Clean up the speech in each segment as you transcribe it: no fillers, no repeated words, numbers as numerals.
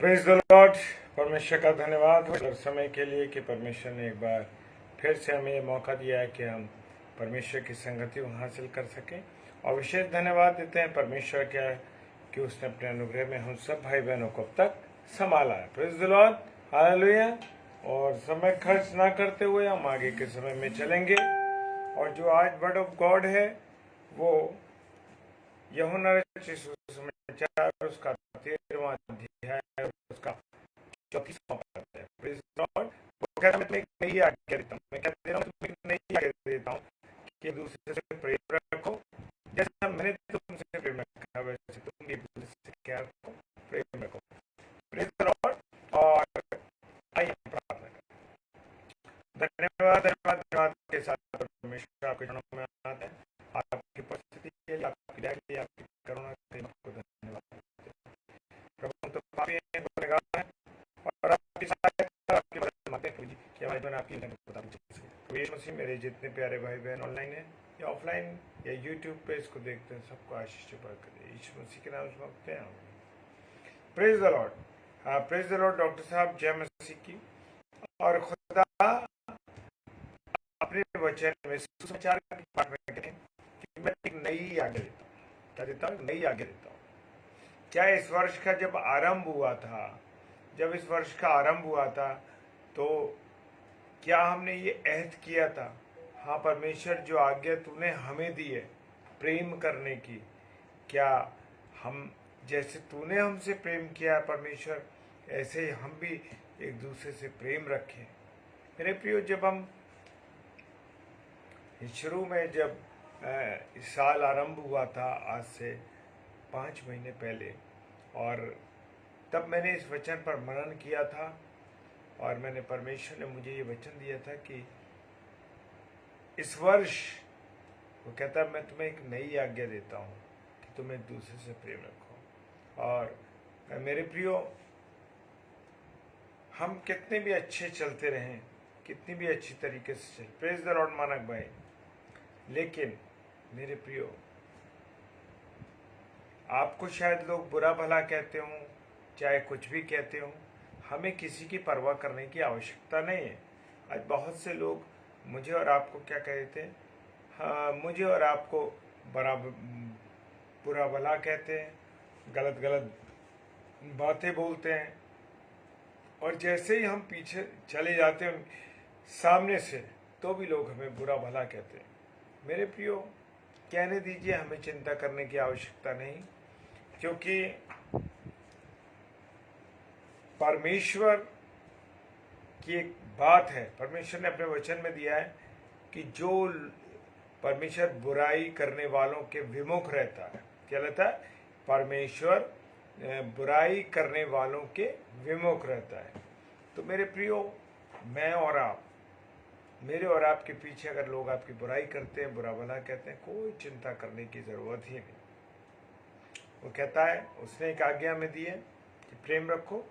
Praise the Lord. परमेश्वर का धन्यवाद हर समय के लिए कि परमेश्वर ने एक बार फिर से हमें ये मौका दिया है कि हम परमेश्वर की संगति को हासिल कर सकें। और विशेष धन्यवाद देते हैं परमेश्वर क्या है कि उसने अपने अनुग्रह में हम सब भाई बहनों को अब तक संभाला है। Praise the lord, hallelujah. और समय खर्च ना करते हुए हम आगे के समय में चलेंगे। और जो आज वर्ड ऑफ गॉड है वो यूहन्ना रचित सुसमाचार उसका 13वां अध्याय उसका 34वां पद है। Praise God. वो कहता है मैं तुम्हें एक नई आज्ञा देता हूँ, मैं क्या दे रहा हूँ, तुम्हें एक नई आज्ञा देता हूँ कि एक दूसरे से प्रेम रखो। जैसा मैंने तुमसे प्रेम रखा वैसे तुम भी एक दूसरे से क्या रखो, प्रेम रखो। Praise God. और आइए प्रार्थना करें। धन्यवाद धन्यवाद धन्यवाद के साथ परमेश्वर आपके चरणों में आते हैं। आपकी परिस्थिति के लिए, आपकी दया के लिए, आपकी करुणा के लिए आपको धन्यवाद। प्रभु तो पापी हैं, गुनहगार हैं और आपकी सहायता आपकी मदद मांगते हैं जी कि हमारे जीवन आपकी बता सके। तो यीशु मसीह मेरे जितने प्यारे भाई बहन ऑनलाइन है या ऑफलाइन या यूट्यूब पे इसको देखते हैं सबको आशीष करें। यीशु मसीह के नाम से मांगते हैं। Praise the Lord. हाँ, प्रेज द लॉर्ड। डॉक्टर साहब जय मसीह की। और खुदा अपने वचन में सुसमाचार के पाठ में कहते हैं कि मैं एक नई आज्ञा देता हूँ। क्या देता हूँ? नई आज्ञा देता हूँ। क्या इस वर्ष का जब आरंभ हुआ था, जब इस वर्ष का आरंभ हुआ था तो क्या हमने ये अहद किया था? हाँ, परमेश्वर जो आज्ञा तूने हमें दी है प्रेम करने की, क्या हम जैसे तूने हमसे प्रेम किया परमेश्वर ऐसे ही हम भी एक दूसरे से प्रेम रखें। मेरे प्रियो, जब हम शुरू में जब इस साल आरंभ हुआ था आज से 5 महीने पहले, और तब मैंने इस वचन पर मनन किया था और मैंने परमेश्वर ने मुझे ये वचन दिया था कि इस वर्ष वो कहता मैं तुम्हें एक नई आज्ञा देता हूँ कि तुम एक दूसरे से प्रेम रखो। और मेरे प्रियो, हम कितने भी अच्छे चलते रहें, कितनी भी अच्छी तरीके से चले, प्रेज द लॉर्ड मानक भाई, लेकिन मेरे प्रियो आपको शायद लोग बुरा भला कहते हों, चाहे कुछ भी कहते हों, हमें किसी की परवाह करने की आवश्यकता नहीं है। आज बहुत से लोग मुझे और आपको क्या कहते हैं? हाँ, मुझे और आपको बुरा भला कहते हैं, गलत गलत बातें बोलते हैं, और जैसे ही हम पीछे चले जाते हैं सामने से तो भी लोग हमें बुरा भला कहते हैं। मेरे प्रियो, कहने दीजिए, हमें चिंता करने की आवश्यकता नहीं, क्योंकि परमेश्वर की एक बात है, परमेश्वर ने अपने वचन में दिया है कि जो परमेश्वर बुराई करने वालों के विमुख रहता है, क्या रहता है? परमेश्वर बुराई करने वालों के विमुख रहता है। तो मेरे प्रियो, मैं और आप, मेरे और आपके पीछे अगर लोग आपकी बुराई करते हैं, बुरा भला कहते हैं, कोई चिंता करने की ज़रूरत ही नहीं। वो कहता है, उसने एक आज्ञा में दी है कि प्रेम रखो।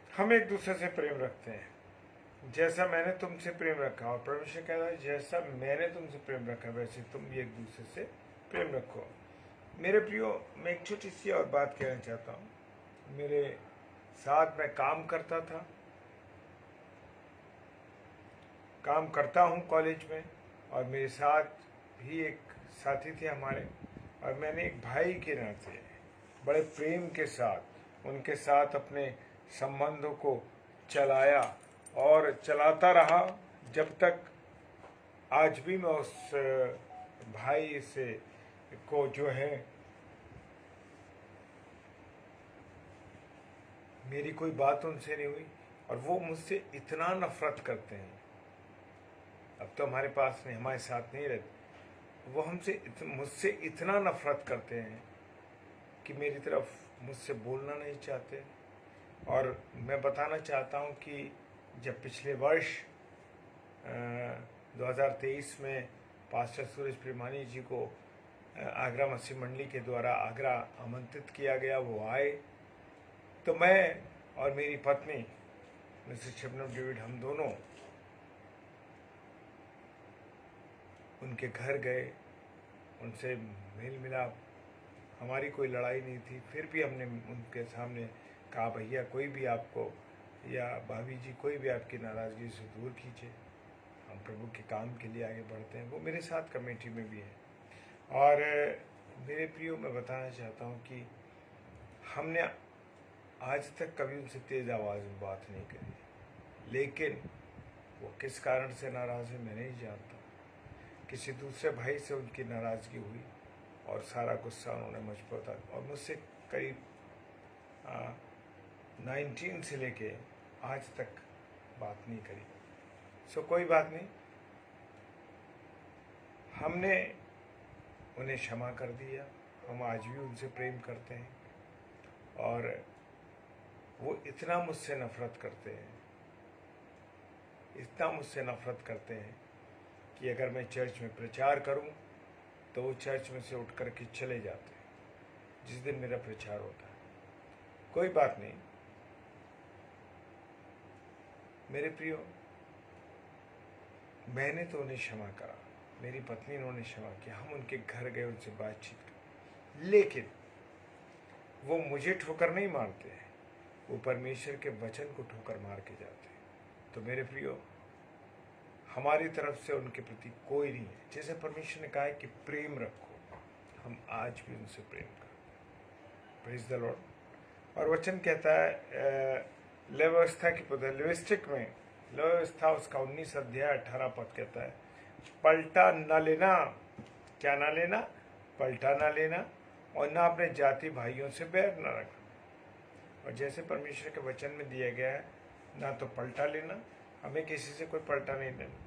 हम एक दूसरे से प्रेम रखते हैं जैसा मैंने तुमसे प्रेम रखा, और परमेश्वर कहता है जैसा मैंने तुमसे प्रेम रखा वैसे तुम भी एक दूसरे से प्रेम रखो। मेरे प्रियो, मैं एक छोटी सी और बात कहना चाहता हूँ। मेरे साथ मैं काम करता हूँ कॉलेज में, और मेरे साथ भी एक साथी थे हमारे, और मैंने एक भाई के नाते बड़े प्रेम के साथ उनके साथ अपने संबंधों को चलाया और चलाता रहा, जब तक आज भी मैं उस भाई से को जो है मेरी कोई बात उनसे नहीं हुई, और वो मुझसे इतना नफरत करते हैं, अब तो हमारे पास नहीं, हमारे साथ नहीं रहते, वो मुझसे इतना नफरत करते हैं कि मेरी तरफ मुझसे बोलना नहीं चाहते। और मैं बताना चाहता हूँ कि जब पिछले वर्ष 2023 में पास्टर सूरज प्रेमानी जी को आगरा मसीह मंडली के द्वारा आगरा आमंत्रित किया गया, वो आए, तो मैं और मेरी पत्नी मिसेस शबनम डेविड, हम दोनों उनके घर गए, उनसे मेल मिलाप, हमारी कोई लड़ाई नहीं थी, फिर भी हमने उनके सामने कहा भैया कोई भी आपको या भाभी जी कोई भी आपकी नाराज़गी से दूर कीजिए, हम प्रभु के काम के लिए आगे बढ़ते हैं। वो मेरे साथ कमेटी में भी है। और मेरे प्रियो, मैं बताना चाहता हूँ कि हमने आज तक कभी उनसे तेज़ आवाज़ में बात नहीं करी, लेकिन वो किस कारण से नाराज़ है मैं नहीं जानता। किसी दूसरे भाई से उनकी नाराज़गी हुई और सारा गुस्सा उन्होंने मुझ पर उतारा और मुझसे करीब 19 से लेके आज तक बात नहीं करी। सो कोई बात नहीं, हमने उन्हें क्षमा कर दिया। हम आज भी उनसे प्रेम करते हैं और वो इतना मुझसे नफ़रत करते हैं, इतना मुझसे नफ़रत करते हैं कि अगर मैं चर्च में प्रचार करूं तो वो चर्च में से उठ कर के चले जाते हैं जिस दिन मेरा प्रचार होता है। कोई बात नहीं मेरे प्रियो, मैंने तो उन्हें क्षमा करा, मेरी पत्नी ने उन्हें क्षमा किया, हम उनके घर गए, उनसे बातचीत की, लेकिन वो मुझे ठोकर नहीं मारते हैं, वो परमेश्वर के वचन को ठोकर मार के जाते हैं। तो मेरे प्रियो, हमारी तरफ से उनके प्रति कोई नहीं है। जैसे परमेश्वर ने कहा है कि प्रेम रखो, हम आज भी उनसे प्रेम करते। Praise the Lord. और वचन कहता है लय व्यवस्था की पुस्तक लिविस्टिक में लय व्यवस्था उसका 19 अध्याय 18 पद कहता है, पलटा न लेना। क्या ना लेना? पलटा ना लेना, और ना अपने जाति भाइयों से बैर न रखना। और जैसे परमेश्वर के वचन में दिया गया है, ना तो पलटा लेना, हमें किसी से कोई पलटा नहीं लेना,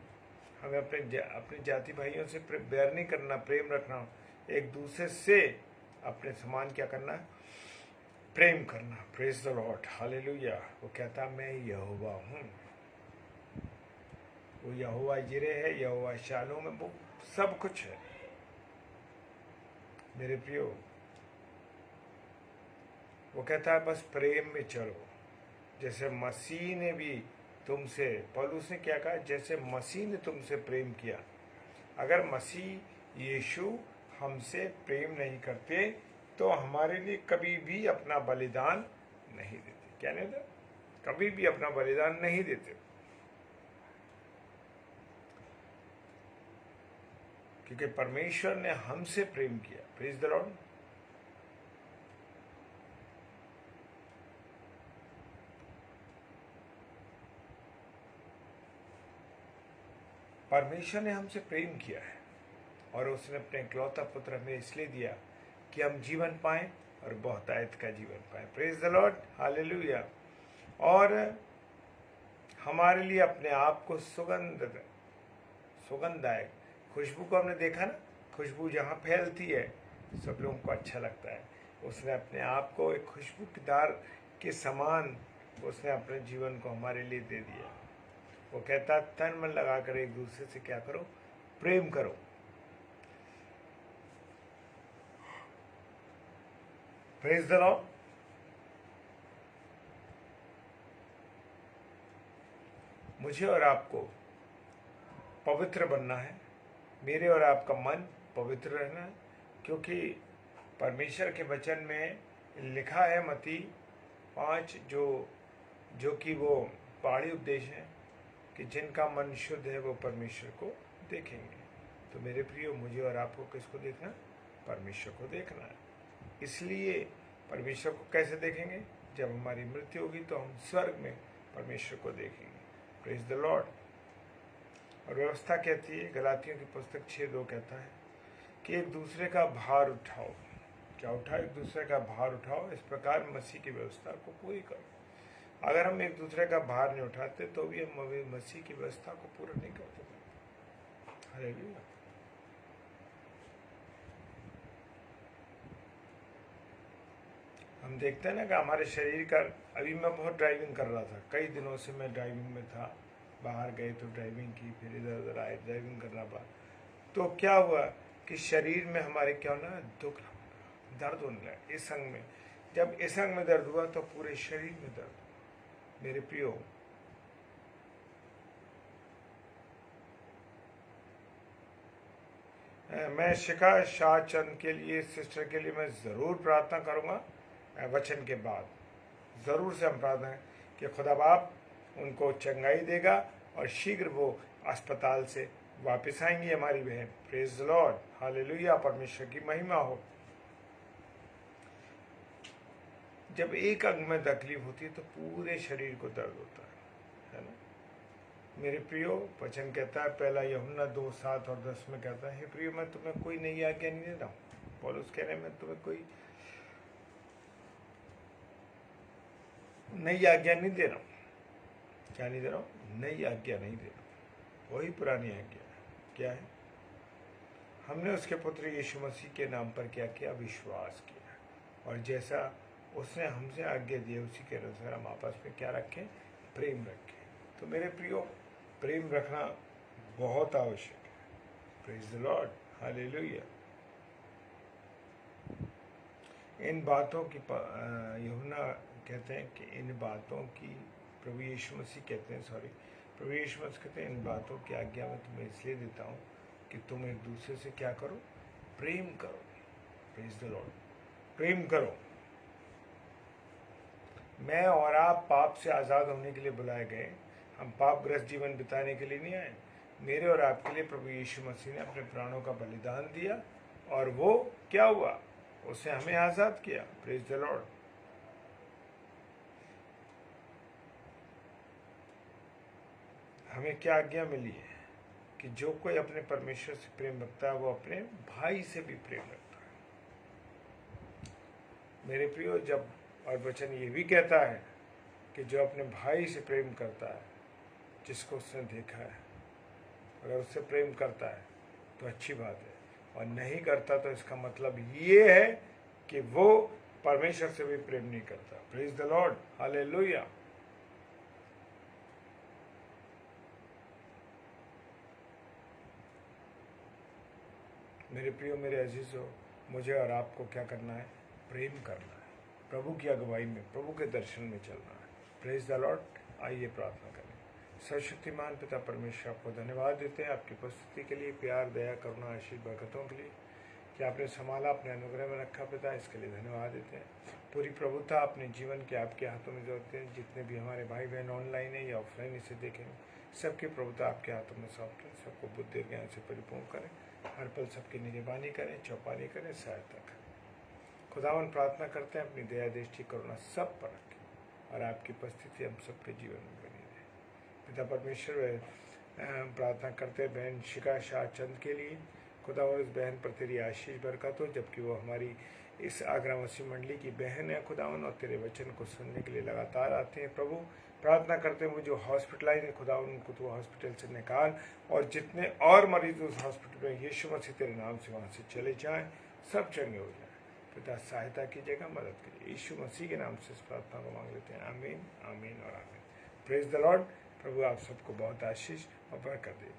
हमें अपने जाति भाइयों से बैर नहीं करना, प्रेम रखना, एक दूसरे से अपने समान क्या करना, प्रेम करना। Praise the lord, hallelujah. वो कहता मैं यहोवा हूँ, वो यहोवा जिरे है, यहोवा शालों में, वो सब कुछ है। मेरे प्रियो, वो कहता है बस प्रेम में चलो, जैसे मसीह ने भी तुमसे, पौलुस ने क्या कहा, जैसे मसीह ने तुमसे प्रेम किया। अगर मसीह यीशु हमसे प्रेम नहीं करते तो हमारे लिए कभी भी अपना बलिदान नहीं देते। क्या नहीं देते? कभी भी अपना बलिदान नहीं देते, क्योंकि परमेश्वर ने हमसे प्रेम किया। Praise the Lord. परमेश्वर ने हमसे प्रेम किया है और उसने अपने इकलौता पुत्र हमें इसलिए दिया कि हम जीवन पाएं और बहुतायत का जीवन पाएं। Praise the lord, hallelujah. और हमारे लिए अपने आप को सुगंधदायक खुशबू को हमने देखा ना, खुशबू जहाँ फैलती है सब लोगों को अच्छा लगता है। उसने अपने आप को एक खुशबूदार के समान उसने अपने जीवन को हमारे लिए दे दिया। वो कहता तन मन लगा कर एक दूसरे से क्या करो, प्रेम करो। Praise the Lord. मुझे और आपको पवित्र बनना है, मेरे और आपका मन पवित्र रहना है, क्योंकि परमेश्वर के वचन में लिखा है मत्ती 5 जो कि वो पहाड़ी उपदेश है कि जिनका मन शुद्ध है वो परमेश्वर को देखेंगे। तो मेरे प्रियो, मुझे और आपको किसको देखना? परमेश्वर को देखना है। इसलिए परमेश्वर को कैसे देखेंगे? जब हमारी मृत्यु होगी तो हम स्वर्ग में परमेश्वर को देखेंगे। Praise the Lord. और व्यवस्था कहती है, गलातियों की पुस्तक 6:2 कहता है कि एक दूसरे का भार उठाओ। क्या उठाओ? एक दूसरे का भार उठाओ, इस प्रकार मसीह की व्यवस्था को पूरी करो। अगर हम एक दूसरे का भार नहीं उठाते तो भी हम मसीह की व्यवस्था को पूरा नहीं करते। हालेलुया। हम देखते हैं ना कि हमारे शरीर का, अभी मैं बहुत ड्राइविंग कर रहा था, कई दिनों से मैं ड्राइविंग में था, बाहर गए तो ड्राइविंग की, फिर इधर उधर आए, ड्राइविंग करना पड़ा। तो क्या हुआ कि शरीर में हमारे क्या होना, दुख, दर्द होने लगा इस अंग में। जब इस अंग में दर्द हुआ तो पूरे शरीर में दर्द। मेरे प्रियो, मैं शिखा शाहचंद के लिए, सिस्टर के लिए मैं ज़रूर प्रार्थना करूँगा वचन के बाद। ज़रूर से हम प्रार्थना है कि खुदा बाप उनको चंगाई देगा और शीघ्र वो अस्पताल से वापस आएंगी हमारी बहन। प्रेज द लॉर्ड, हालेलुया, परमेश्वर की महिमा हो। जब एक अंग में तकलीफ होती है तो पूरे शरीर को दर्द होता है ना। मेरे प्रियो, वचन कहता है पहला यूहन्ना 2:7-10 में कहता है, हे प्रियो मैं तुम्हें कोई नई आज्ञा नहीं दे रहा हूँ। पौलुस कह रहे हैं मैं तुम्हें कोई नई आज्ञा नहीं दे रहा हूँ। क्या नहीं दे रहा हूँ? नई आज्ञा नहीं दे रहा हूँ, वही पुरानी आज्ञा है। क्या है? हमने उसके पुत्र यीशु मसीह के नाम पर क्या किया? विश्वास किया, और जैसा उसने हमसे आज्ञा दी उसी के अनुसार हम आपस में क्या रखें? प्रेम रखें। तो मेरे प्रियो, प्रेम रखना बहुत आवश्यक है। Praise the lord, hallelujah. इन बातों की यूहन्ना कहते हैं कि इन बातों की प्रभु यीशु मसीह कहते हैं प्रभु यीशु मसीह कहते हैं इन बातों की आज्ञा मैं तुम्हें इसलिए देता हूँ कि तुम एक दूसरे से क्या करो? प्रेम करो। प्रेज द लॉर्ड, प्रेम करो। मैं और आप पाप से आज़ाद होने के लिए बुलाए गए। हम पापग्रस्त जीवन बिताने के लिए नहीं आए। मेरे और आपके लिए प्रभु यीशु मसीह ने अपने प्राणों का बलिदान दिया, और वो क्या हुआ? उसने हमें आज़ाद किया। Praise the Lord. हमें क्या आज्ञा मिली है कि जो कोई अपने परमेश्वर से प्रेम रखता है वो अपने भाई से भी प्रेम रखता है। मेरे प्रियो, जब और वचन ये भी कहता है कि जो अपने भाई से प्रेम करता है, जिसको उसने देखा है, अगर उससे प्रेम करता है तो अच्छी बात है, और नहीं करता तो इसका मतलब ये है कि वो परमेश्वर से भी प्रेम नहीं करता। Praise the lord, hallelujah. मेरे प्रियो, मेरे अजीजों, मुझे और आपको क्या करना है? प्रेम करना है। प्रभु की अगुवाई में, प्रभु के दर्शन में चलना है। Praise the Lord. आइए प्रार्थना करें। सर्वशक्तिमान पिता परमेश्वर, आपको धन्यवाद देते हैं आपकी उपस्थिति के लिए, प्यार, दया, करुणा, आशीष, बरकतों के लिए कि आपने संभाला, अपने अनुग्रह में रखा। पिता, इसके लिए धन्यवाद देते हैं। पूरी प्रभुता अपने जीवन के आपके हाथों में जोड़ते हैं। जितने भी हमारे भाई बहन ऑनलाइन है या ऑफलाइन इसे देखेंगे, सबकी प्रभुता आपके हाथों में सौंपते हैं। सबको बुद्धि ज्ञान से परिपूर्ण करें। हर पल सबकी निगरानी करें, चौपानी करें, सहायता करें। खुदावन प्रार्थना करते हैं अपनी दया, दृष्टि, करुणा सब पर रखें, और आपकी उपस्थिति हम सबके जीवन में बनी रहे। पिता परमेश्वर, प्रार्थना करते हैं बहन शिखा शाह चंद के लिए। खुदावन उस बहन पर तेरी आशीष बरकत हो, जबकि वो हमारी इस आगरा मसीह मंडली की बहन है खुदावन, और तेरे वचन को सुनने के लिए लगातार आते हैं। प्रभु, प्रार्थना करते हैं वो जो हॉस्पिटलाइज है खुदावन, उनको तो हॉस्पिटल से निकाल, और जितने और मरीज उस हॉस्पिटल में यीशु मसीह तेरे नाम से वहाँ से चले जाएं, सब चंगे हो जाएं। पिता, सहायता कीजिएगा, मदद कीजिए। यीशु मसीह के नाम से इस प्रार्थना को मांग लेते हैं। आमीन, आमीन और आमीन। Praise the Lord. प्रभु आप सबको बहुत आशीष और बरकत दे।